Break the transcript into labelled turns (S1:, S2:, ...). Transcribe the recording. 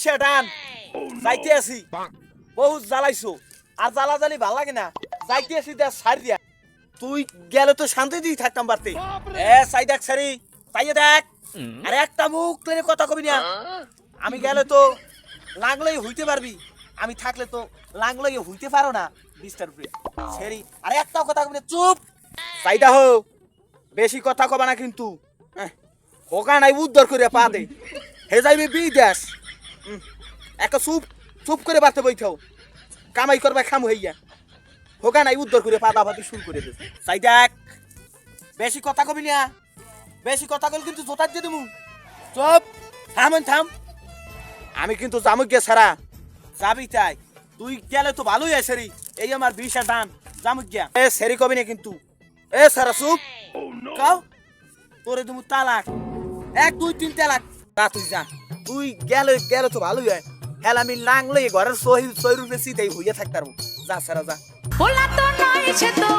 S1: বিশে ডান যাইতে আছি বহুত জ্বালাইছো আর জ্বালি ভাল লাগে না যাইতে আছি দে সার দিয়া তুই গেলে তো শান্তি দিয়ে থাকতাম বাড়তে সাই দেখ সারি তাইয়ে দেখ আরে একটা মুখ তুই কথা কবি না আমি গেলে তো লাগলেই হইতে পারবি আমি থাকলে তো লাগলেই হইতে পারো না বিস্টার উপরে সেরি আরে একটা কথা কবি না চুপ সাইদা হো বেশি কথা কবা না কিন্তু হোকা নাই উদ্ধার করে পা দে হে যাইবি বিদেশ একটা চুপ চুপ করে বাড়তে বইথাও কামাই করবা খাম হইয়া হোকা নাই উদ্ধার করে পা দাবাতে শুরু করে দে সাই দেখ বেশি কথা কবি না বেশি কথা কল কিন্তু জোতার দিয়ে দেবো চুপ থাম আমি কিন্তু জামুক গে সারা যাবি তাই তুই গেলে তো ভালোই আছে রে এই আমার বিশা দান জামুক গিয়া সেরি কবি না কিন্তু সারা চুপ কাও তোরে তুমি তালাক 1 2 3 তালাক তা তুই গেলে তো ভালোই হয় হেল আমি লাংলে ঘরের সহিল সহিরূপে সিধেই হইয়া থাকতাম যা সারা যা
S2: ওলা তো নয় সে তো